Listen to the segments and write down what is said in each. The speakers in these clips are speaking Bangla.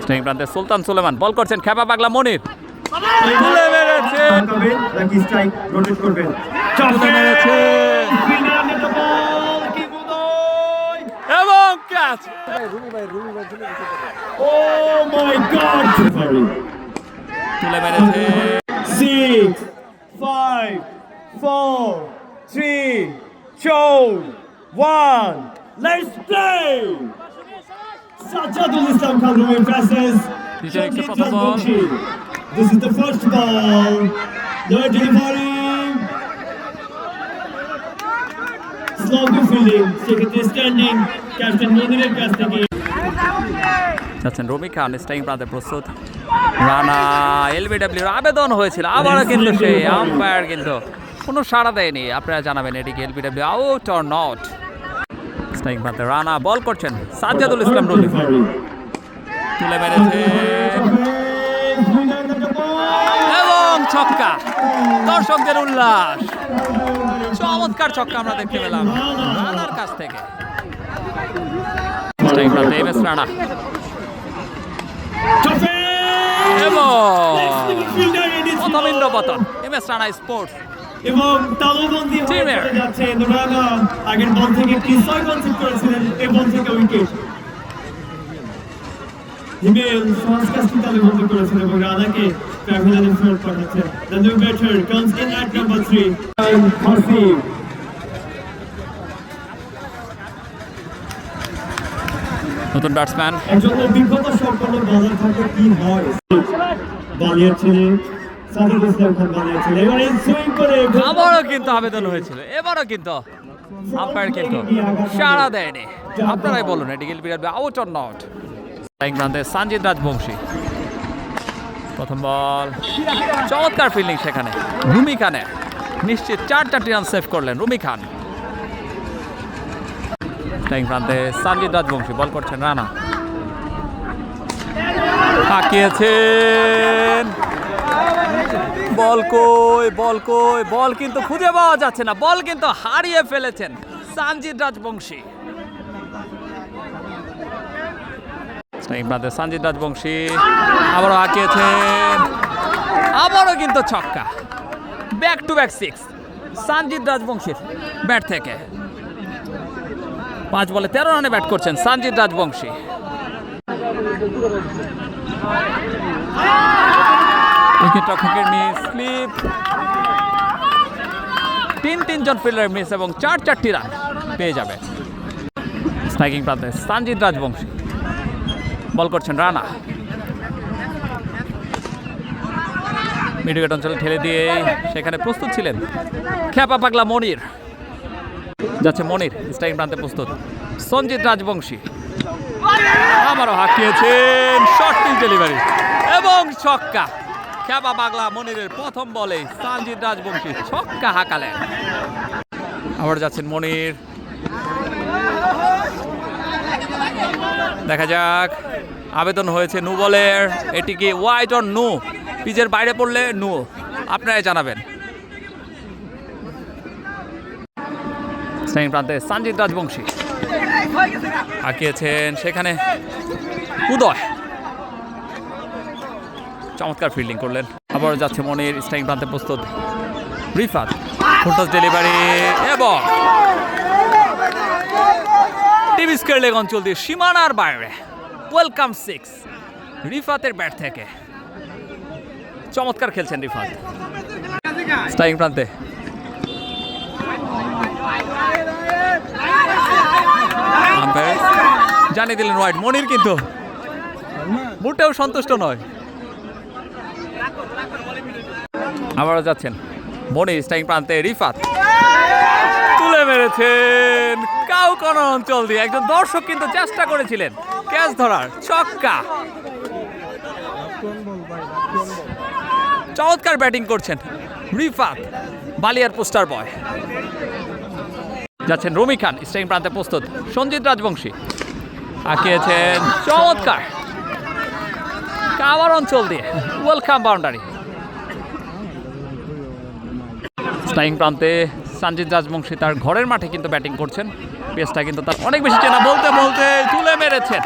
স্ট্রাইক প্রান্তে সুলতান সুলেমান বল করছেন খেপা পাগলা মনির তুলে মেরেছেন নাকি স্ট্রাইক রোটেট করবেন তুলে মেরেছেন এবং ক্যাচ ও মাই গড তুলে মেরেছে 6 5 4 3 2 1 let's play Sajjadul Islam Khan Rumi versus Shahid Bal. This is the first ball. No delivery. Slow fielding. Second standing. Captain Monirer কাছ থেকে যাচ্ছেন রমি খান স্ট্রাইক প্রান্তে প্রস্তুত রানা এলবিডব্লিউর আবেদন হয়েছিল আবারও কিন্তু সেই আম্পায়ার কিন্তু কোনো সাড়া দেয়নি আপনারা জানাবেন এটি কি LBW out or not strike প্রান্তে রানা বল করছেন সাজ্জাদুল ইসলাম রুমি তুলে মেরেছে এবং ছক্কা দর্শকদের উল্লাস চমৎকার ছক্কা আমরা দেখতে পেলাম রানার কাছ থেকে স্ট্রাইক প্রান্তে এম এস রানা এবং প্রথম ইন্দ্রপতন এম এস রানা স্পোর্টস এবং তালুবন্দি হয়ে যাচ্ছে রানা আগের বল থেকে একটি 6 কনসিড করেছিলেন এই বল থেকে উইকেট হিমেল সহজকাস্তি তালুবন্দি করেছেন এবং রানাকে প্যাভিলিয়নে ফেরত পাঠাচ্ছে the new batter comes in at number 3 Hasib নতুন ব্যাটসম্যান একজন অভিজ্ঞতা সম্পন্ন বোলার থাকলে কি হয় বানিয়েছিলেন সাজিদুল ইসলাম খান বানিয়েছিলেন এবারে সুইং করে আবারও কিন্তু আবেদন হয়েছিল এবারও কিন্তু আম্পায়ার কিন্তু সাড়া দেয়নি আপনারাই বলুন এটি LBW out or not strike প্রান্তে সঞ্জিত রাজবংশী প্রথম বল চমৎকার ফিল্ডিং সেখানে রুমি খানের নিশ্চিত 4টি রান সেভ করলেন রুমি খান স্ট্রাইক প্রান্তে সঞ্জিত রাজবংশী বল করছেন রানা তাকিয়েছেন বল কই বল কিন্তু খুঁজে পাওয়া যাচ্ছে না বল কিন্তু হারিয়ে ফেলেছেন সঞ্জিত রাজবংশী স্ট্রাইক প্রান্তে সঞ্জিত রাজবংশী আবারও হাঁকিয়েছেন আবারও কিন্তু ছক্কা ব্যাক টু ব্যাক 6 সঞ্জিত রাজবংশীর ব্যাট থেকে 5 বলে 13 রানে ব্যাট করছেন সঞ্জিত রাজবংশী উইকেট-রক্ষকের মিস স্লিপ 3 জন ফিল্ডার মিস এবং 4টি রান পেয়ে যাবে স্ট্রাইকিং প্রান্তে সঞ্জিত রাজবংশী বল করছেন রানা মিডউইকেট অঞ্চলে ঠেলে দিয়ে সেখানে প্রস্তুত ছিলেন খেপা পাগলা মনির যাচ্ছে মনির স্ট্রাইকিং প্রান্তে প্রস্তুত সঞ্জিত রাজবংশী আবারও হাঁকিয়েছেন শর্ট পিচ ডেলিভারি এবং ছক্কা খেপা পাগলা মনিরের প্রথম বলে সঞ্জিত রাজবংশী ছক্কা হাঁকালেন আবার যাচ্ছেন মনির দেখা যাক আবেদন হয়েছে নো বলের এটি কি ওয়াইড অর নো পিচের বাইরে পড়লে নো আপনারাই জানাবেন স্ট্রাইকিং প্রান্তে সঞ্জিত রাজবংশী হাঁকিয়েছেন সেখানে উদয় চমৎকার ফিল্ডিং করলেন আবার যাচ্ছে মনির স্ট্রাইকিং প্রান্তে প্রস্তুত রিফাত ফুলটস ডেলিভারি এবং টিভি স্কয়ার লেগ অঞ্চল দিয়ে সীমানার বাইরে ওয়েলকাম 6 রিফাতের ব্যাট থেকে চমৎকার খেলছেন রিফাত স্ট্রাইকিং প্রান্তে আম্পায়ার জানিয়ে দিলেন ওয়াইড মনির কিন্তু মোটেও সন্তুষ্ট নয় আবারও যাচ্ছেন মনির স্ট্রাইকিং প্রান্তে রিফাত তুলে মেরেছেন কাউ কোন অঞ্চল দিয়ে একজন দর্শক কিন্তু চেষ্টা করেছিলেন ক্যাচ ধরার ছক্কা চমৎকার ব্যাটিং করছেন রিফাত বালিয়ার পোস্টার বয় যাচ্ছেন রমি খান স্ট্রাইকিং প্রান্তে প্রস্তুত সঞ্জিত রাজবংশী হাঁকিয়েছেন চমৎকার কাওয়ার অঞ্চল দিয়ে ওয়েলকাম বাউন্ডারি স্ট্রাইকিং প্রান্তে সঞ্জিত রাজবংশী তার ঘরের মাঠে কিন্তু ব্যাটিং করছেন পেসটা কিন্তু তার অনেক বেশি চেনা বলতে বলতে তুলে মেরেছেন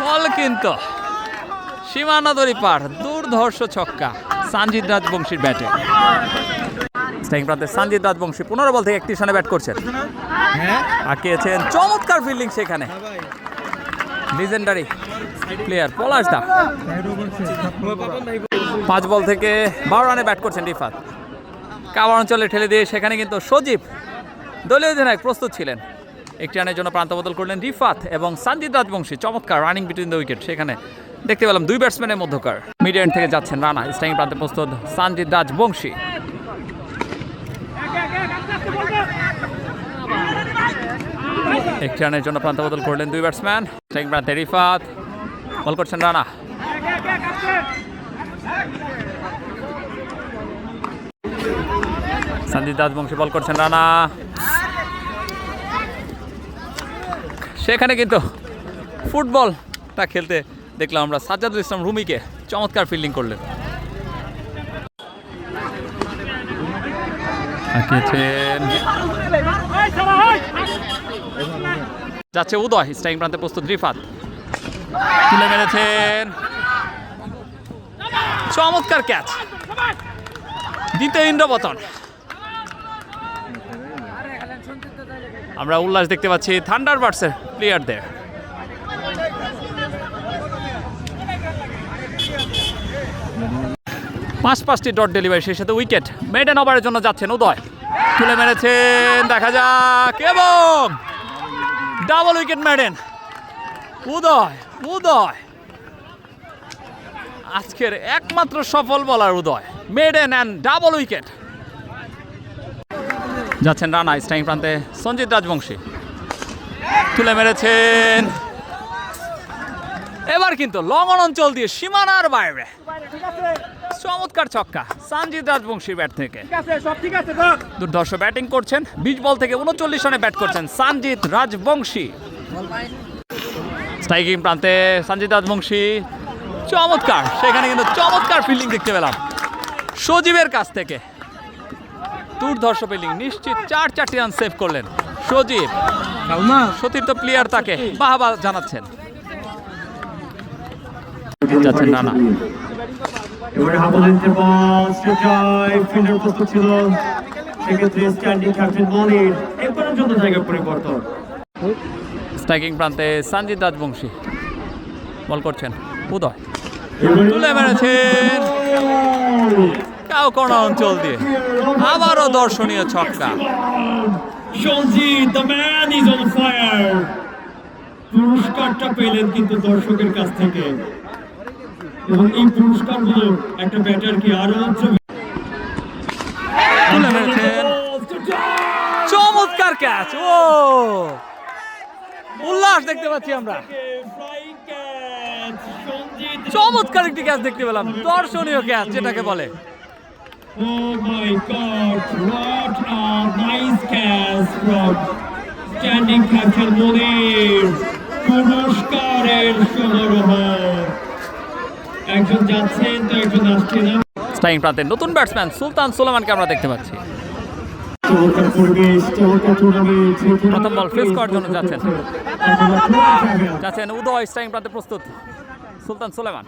বল কিন্তু সীমানাদরি পার, দুর্ধর্ষ ছক্কা সঞ্জিত রাজবংশীর ব্যাটে। স্ট্রাইকিং প্রান্তে সঞ্জিত রাজবংশী 15 বল থেকে 31 রানে ব্যাট করছেন। আঁকিয়েছেন চমৎকার ফিল্ডিং সেখানে লিজেন্ডারি প্লেয়ার পলাশ দা। 5 বল থেকে 12 রানে ব্যাট করছেন রিফাত। কাভার অঞ্চলে ঠেলে দিয়ে সেখানে কিন্তু সজীব দলীয় অধিনায়ক প্রস্তুত ছিলেন। একটি রানের জন্য প্রান্ত বদল করলেন রিফাত এবং সঞ্জিত রাজবংশী। চমৎকার রানিং বিটুইন দ্য উইকেট সেখানে দেখতে পেলাম 2 ব্যাটসম্যানের মধ্যকার। মিডিয়ান থেকে যাচ্ছেন রানা। স্ট্রাইকিং প্রান্তে প্রস্তুত সঞ্জিত রাজবংশী। একটি রানের জন্য প্রান্ত বদল করলেন 2 ব্যাটসম্যান। স্ট্রাইকিং প্রান্তে রিফাত, বল করছেন রানা। সঞ্জিত রাজবংশী বল করছেন রানা। সেখানে কিন্তু ফুটবলটা খেলতে দেখলাম আমরা সাজ্জাদুল ইসলাম রুমিকে, চমৎকার ফিল্ডিং করলেন। যাচ্ছে উদয়। স্ট্রাইকিং প্রান্তে প্রস্তুত রিফাত, তুলে মেরেছেন, চমৎকার ক্যাচ, দ্বিতীয় ইন্দ্রপতন। আমরা উল্লাস দেখতে পাচ্ছি থান্ডারবার্ডসের প্লেয়ারদের। পাঁচটি ডট ডেলিভারি, সেই সাথে উইকেট। মেডেন ওভারের জন্য যাচ্ছেন উদয়, তুলে মেরেছেন, দেখা যাক, এবং ডাবল উইকেট মেডেন। উদয় আজকের একমাত্র সফল বলার উদয়, মেডেন অ্যান্ড ডাবল উইকেট। যাচ্ছেন রানা। স্ট্রাইকিং প্রান্তে সঞ্জিত রাজবংশী, তুলে মেরেছেন, এবার কিন্তু লং অন অঞ্চল দিয়ে সীমানার বাইরে চমৎকার ছক্কা সঞ্জিত রাজবংশীর ব্যাট থেকে। দুর্ধর্ষ ব্যাটিং করছেন। 20 বল থেকে 39 রানে ব্যাট করছেন সঞ্জিত রাজবংশী। স্ট্রাইকিং প্রান্তে সঞ্জিত রাজবংশী, চমৎকার, সেখানে কিন্তু চমৎকার ফিল্ডিং দেখতে পেলাম সজীবের কাছ থেকে। দুর্ধর্ষ ফিল্ডিং, নিশ্চিত 4টি রান সেভ করলেন সজীব। সতীর্থ প্লেয়ার তাকে বাহবা জানাচ্ছেন। যাচ্ছেন রানা। এবারে হাবুলেন্টের বল, স্ট্রেট ড্রাইভ, ফিল্ডার প্রস্তুত ছিল, সেক্ষেত্রে স্ট্যান্ডিং ক্যাপ্টেন মনির এবারের জন্য জায়গা পরিবর্তন। স্ট্রাইকিং প্রান্তে সঞ্জিত রাজবংশী, বল করছেন উদয়, তুলে মেরেছেন কাউ কর্নার অঞ্চল দিয়ে, আবারও দর্শনীয় ছক্কা। Sanjit, the man is on fire. পুরস্কারটা পেলেন কিন্তু দর্শকের কাছ থেকে, এবং এই পুরস্কারগুলো একটা ব্যাটারকে আরো তুলে মেরেছেন, চমৎকার ক্যাচ। উল্লাস দেখতে পাচ্ছি আমরা, চমৎকার একটি ক্যাচ দেখতে পেলাম, দর্শনীয় ক্যাচ যেটাকে বলে। Oh my God, what a nice catch from standing captain Munir. পুরস্কারের সমারোহ, একজন যাচ্ছেন তো একজন আসছেন। স্ট্রাইকিং প্রান্তে নতুন ব্যাটসম্যান সুলতান সুলেমানকে আমরা দেখতে পাচ্ছি। প্রথম বল ফেস করার জন্য যাচ্ছেন উদয়। স্ট্রাইকিং প্রান্তে প্রস্তুত সুলতান সুলেমান,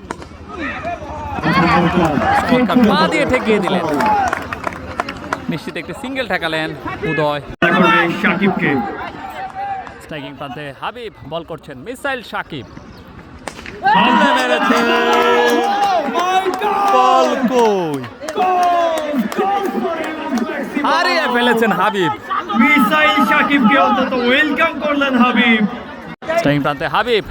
পা দিয়ে ঠেকিয়ে দিলেন, নিশ্চিত একটি সিঙ্গেল ঠেকালেন উদয়। সাকিবকে। স্ট্রাইকিং প্রান্তে হাবিব, বল করছেন মিসাইল সাকিব, বল কই, হারিয়ে ফেলেছেন হাবিব। মিসাইল সাকিবকে অন্তত ওয়েলকাম করলেন হাবিব। স্ট্রাইকিং প্রান্তে হাবিব,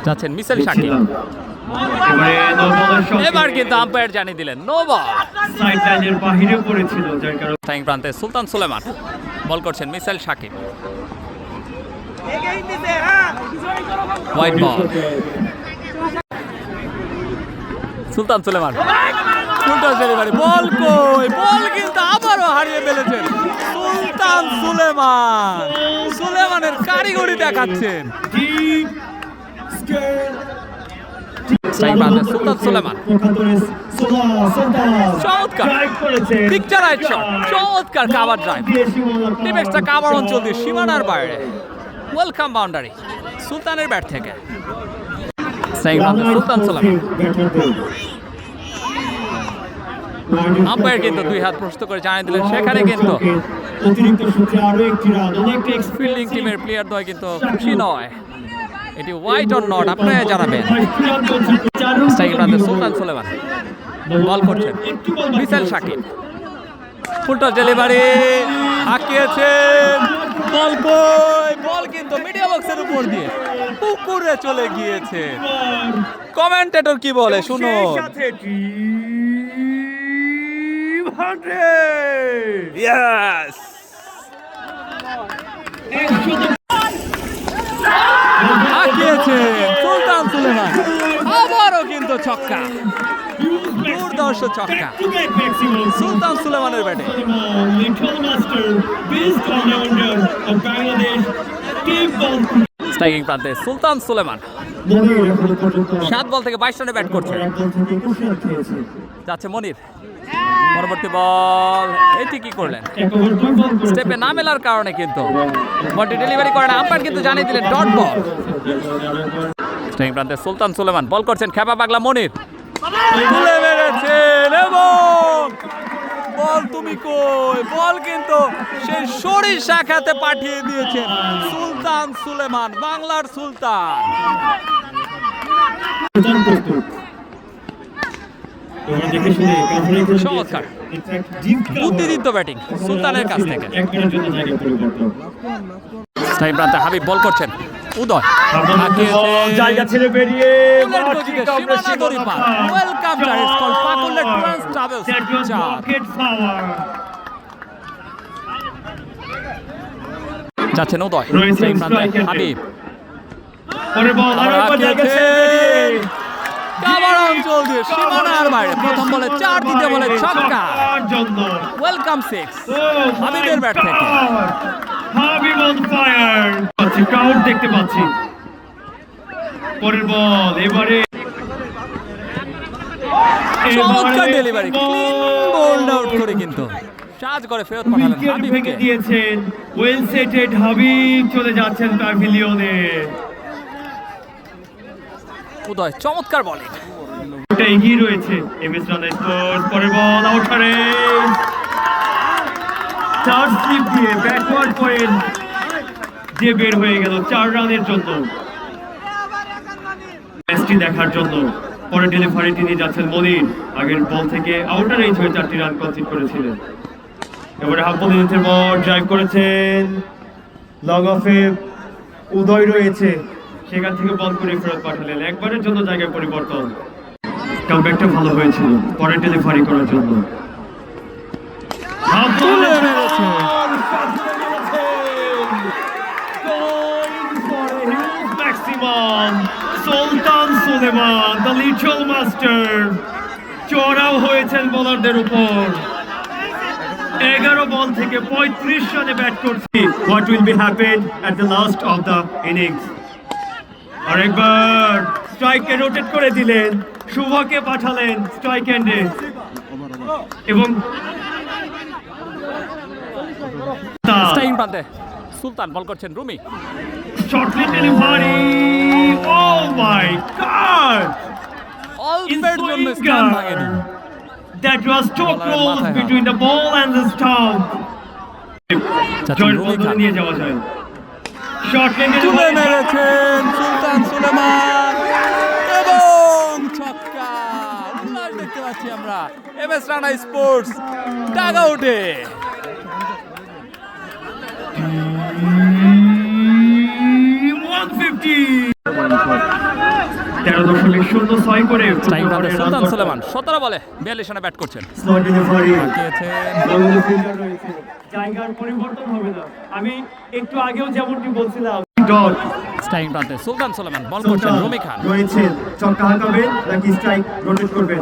যাচ্ছেন মিসাইল সাকিব, এবার কিন্তু আম্পায়ার জানিয়ে দিলেন নো বল, সাইডলাইনের বাইরে পড়েছিল, যার কারণে। স্ট্রাইকিং প্রান্তে সুলতান সুলেমান, বল করছেন মিসাইল সাকিব, হোয়াইট বল। সুলতান সুলেমান, বল কই, বল কিন্তু আবারও হারিয়ে ফেলেছেন সুলতান সুলেমান। সুলেমানের কারিগরি দেখাচ্ছেন। স্ট্রাইক প্রান্তে সুলতান সুলেমান। চমৎকার পিকচার রাইট শট, চমৎকার কাভার ড্রাইভ, ডিফেন্সটা কাভার অঞ্চল দিয়ে সীমানার বাইরে, ওয়েলকাম বাউন্ডারি সুলতানের ব্যাট থেকে। স্ট্রাইক প্রান্তে সুলতান সুলেমান। আম্পায়ার কিন্তু দুই হাত প্রস্তুত করে জানিয়ে দিলেন সেখানে কিন্তু অতিরিক্ত সূত্রে আরো একটি রান, অনেকটা ফিল্ডিং টিমের প্লেয়ার দ্বয় কিন্তু খুশি নয়। এটি হোয়াইট অর নট আপনারা জানাবেন। স্ট্রাইক প্রান্তে সুলতান সুলেমান বল করছেন বিশাল শাকিব, ফুলটস ডেলিভারি হাঁকিয়েছেন, বল কই, বল কিন্তু মিডিয়া বক্সের উপর দিয়ে পুকুরে চলে গিয়েছে। কমেন্টেটর কি বলে শুনুন। ইয়েস, হাঁকিয়েছেন সুলতান সুলেমান, আবারও কিন্তু ছক্কা, দুর্দর্শ ছক্কা সুলতান সুলেমানের ব্যাটে। স্ট্রাইকিং প্রান্তে সুলতান সুলেমান 7 বল থেকে 22 রানে ব্যাট করছে। যাচ্ছে মনির, পরবর্তী বল, এটি কি করলেন, স্টেপে না মেলার কারণে কিন্তু বলটি ডেলিভারি করে না, আম্পায়ার কিন্তু জানিয়ে দিলেন ডট বল। স্ট্রাইকিং প্রান্তে সুলতান সুলেমান বল করছেন খেপা পাগলা মনির, তুলে মেরেছেন এবং বল তুমি কই, বল কিন্তু সেই শরীর শাখাতে পাঠিয়ে দিয়েছেন সুলতান সুলেমান, বাংলার সুলতান। চমৎকার বুদ্ধিদীপ্ত ব্যাটিং সুলতানের কাছ থেকে। স্ট্রাইক প্রান্তে হাবিব বল করছেন, উদয় জায়গা ছেড়ে বেরিয়ে সীমানা দড়ি পার, ওয়েলকাম চার, ইটস কল্ড পাকুলেট ট্রান্স ট্রাভেলস চার। যাচ্ছেন উদয়, স্ট্রাইক প্রান্তে হাবিব, পরে বল আরেকবার জায়গা ছেড়ে বেরিয়ে কাভার অঞ্চল দিয়ে সীমানার বাইরে, প্রথম বলে 4, দ্বিতীয় বলে ছক্কা, ওয়েলকাম 6 হাবিবের ব্যাট থেকে। হাবিব অন ফায়ার, ক্রাউড দেখতে পাচ্ছি। পরের বল এবারে চমৎকার ডেলিভারি, ক্লিন বোল্ড আউট করে কিন্তু চার্জ করে ফেরত পাঠালেন হাবিবকে। দিয়েছেন ওয়েল সেটেড হাবিব, চলে যাচ্ছেন প্যাভিলিয়নে। উদয় চমৎকার বলিং, এটা এগিয়ে রয়েছে এমএস রানা স্পোর্টস। পরের বল আউটারে চার স্লিপ দিয়ে ব্যাকওয়ার্ড পয়েন্ট দিয়ে বের হয়ে গেল 4 রানের জন্য। ম্যাচটি দেখার জন্য পরে ডেলিভারিটি নিয়ে যাচ্ছেন মনির, আগের বল থেকে আউটার রেঞ্জ হয়ে 4টি রান কনসিড করেছিলেন। এবারে হাফ বল ইনিংসের বল ড্রাইভ করেছেন, লং অফে উদয় রয়েছে, সেখান থেকে বল করে ফেরত পাঠালেন, একবারের জন্য জায়গায় পরিবর্তন। কামব্যাকটা ভালো হয়েছিল পরে ডেলিভারি করার জন্য। সুলতান সুলেমান দ্য লিটল মাস্টার চড়াও হয়েছেন বোলারদের উপর। 11 বল থেকে 35 রানে ব্যাট করছি। What will be happen at the last of the innings. আরেকবার স্ট্রাইকে রোটেট করে দিলেন, শুভকে পাঠালেন স্ট্রাইক এন্ডে এবং স্ট্রাইকিং প্রান্তে সুলতান বল করছেন রুমি, শর্টলি ডেলিভারি, ও মাই গড, অল্পের জন্য স্টাম্প ভাঙেনি। That was too close between the ball and the stump. জয়ের বদলে নিয়ে যাওয়া যায়। শর্ট লেগে তুলে মেরেছেন সুলতান সুলেমান এবং ছক্কা, উল্লাস দেখতে পাচ্ছি আমরা এমএস রানা স্পোর্টস ডাগ আউটে। 13.06 করে সুলতান সুলেমান 17 বলে 42 রানে ব্যাট করছেন। জায়গার পরিবর্তন হবে না, আমি একটু আগেও যেমনটি বলছিলাম। স্ট্রাইকিং প্রান্তে সুলতান সুলেমান বল করছেন রুমি খান, রয়েছে ছক্কা হাঁকাবেন নাকি স্ট্রাইক রোটেট করবেন।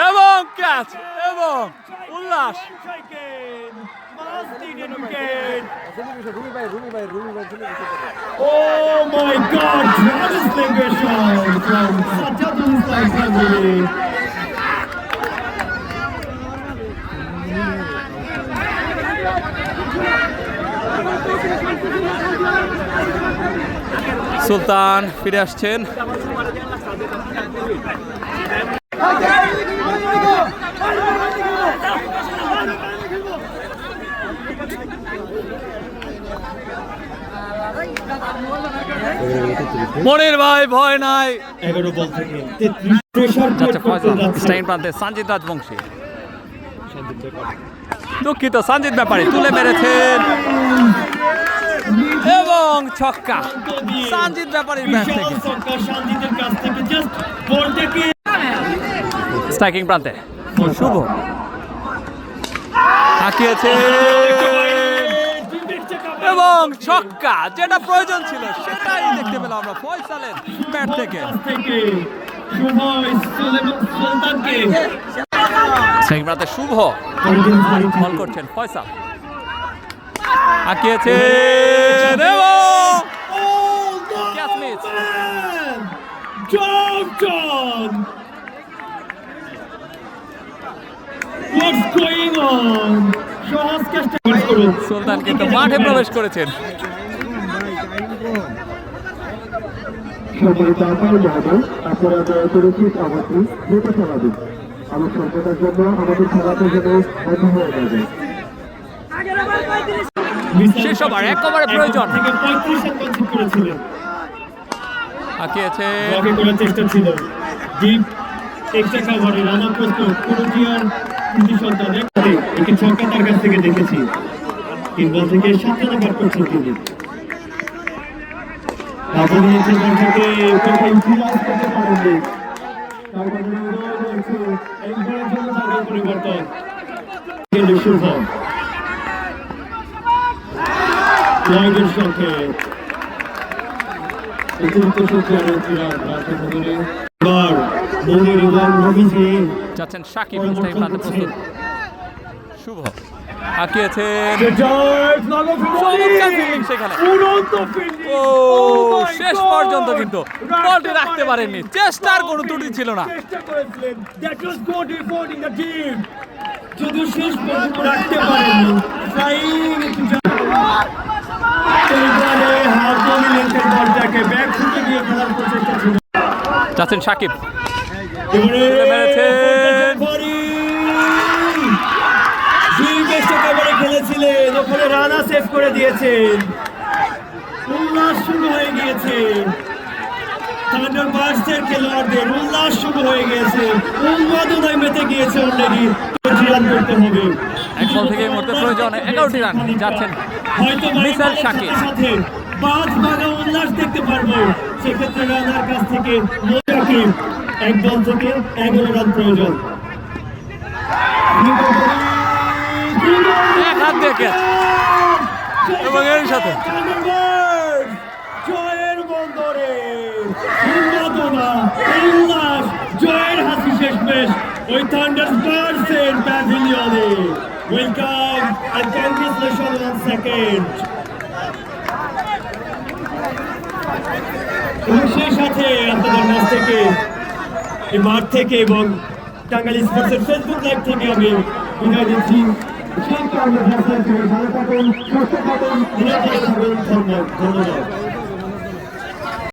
এবং ক্যাচ এবং উল্লাস। wicket. Oh my God! Tremendous celebration from Sajjadul Islam family. সুলতান ফিরে আসছেন। মনির ভাই ভয় নাই। 11 বল থেকে 33 যাচ্ছে ফয়সাল, স্টাইন প্রান্তে সঞ্জিত রাজবংশী। দুঃখিত, সঞ্জিত ব্যাপারী তুলে মেরেছেন এবং ছক্কা সঞ্জিত ব্যাপারীর ব্যাট থেকে। সঞ্জিতের কাছ থেকে জাস্ট বলটাকে স্ট্রাইকিং প্রান্তে শুভ হাঁকিয়েছে এবং ছক্কা, যেটা প্রয়োজন ছিল সেটাই দেখতে পেলাম আমরা ফয়সালের ব্যাট থেকে। শুভ সুলতানকে স্ট্রাইকিং প্রান্তে শুভ বল করছেন ফয়সাল, হাঁকিয়েছে catch miss. What's going on? সহজ কাজটা করুন। সুলতান কিন্তু মাঠে প্রবেশ করেছেন। সম্মানিত আহ্বায়ক মহোদয়, আপনারা দয়া করে ঠিক আমাকে দ্রুত খেলা দিন। আমার সভ্যতার জন্য আমাদের খেলাতে যেন বন্ধ হয়ে যাবে। শেষ ওভার, এক ওভারে প্রয়োজন। থেকে 35 রান কনসিড করেছিলেন। হাঁকিয়েছে ব্লকে করার চেষ্টা ছিল। ডিপ এক্সট্রা কভারে রানা প্রস্তুত করুজিয়ার কৃতি সন্তান একটি ছক্কা তার কাছ থেকে দেখেছি। 3 বল থেকে 7 রান ব্যাট করছেন তিনি। তারপরে নিয়েছে বল থেকে কোথায় ইতিহাস করতে পারেননি। তার কারণে রয়েছে একবারের জন্য তাদের পরিবর্তন। শুভ লয়েডের সঙ্গে যাচ্ছেন সাকিব, স্ট্রাইকিং প্রান্তে প্রস্তুত শুভ হাঁকিয়েছেন চমৎকার ফিল্ডিং সেখানে। ও শেষ পর্যন্ত কিন্তু বলটি রাখতে পারেননি, চেষ্টার কোনো ত্রুটি ছিল না। যদি শেষ পর্যন্ত রাখতে পারেননি যাচ্ছেন সাকিব, খেলেছিলেন ওখানে রানা সেভ করে দিয়েছেন। উল্লাস শুরু হয়ে গিয়েছে, থান্ডারবার্ডসের খেলোয়াড়দের উল্লাস শুরু হয়ে গিয়েছে, উন্মাদনায় মেতে গিয়েছে অলরেডি। রান করতে হবে, এক বল থেকে এই মুহূর্তে প্রয়োজন 11টি রান। যাচ্ছেন হয়তো মিসাইল সাকিব, সাথে পাঁচ ভাগা উল্লাস দেখতে পারবো। সেক্ষেত্রে রানার কাছ থেকে সাকিব 1 বল থেকে 11 রান প্রয়োজন। এক হাত দিয়ে ক্যাচ এবং এর সাথে জয়ের বন্দরে উন্মাদনা, উল্লাস, জয়ের হাসি শেষমেশ ওই থান্ডারবার্ডসের প্যাভিলিয়নে। Welcome and congratulation one second. এবং সেই সাথে আপনাদের মাঠ থেকে, এই মাঠ থেকে এবং টাঙ্গাইল স্পোর্টসের ফেসবুক লাইভ থেকে আমি বিদায় দিচ্ছি। সেই কারণে ভালো থাকুন, সুস্থ থাকুন, ধন্যবাদ।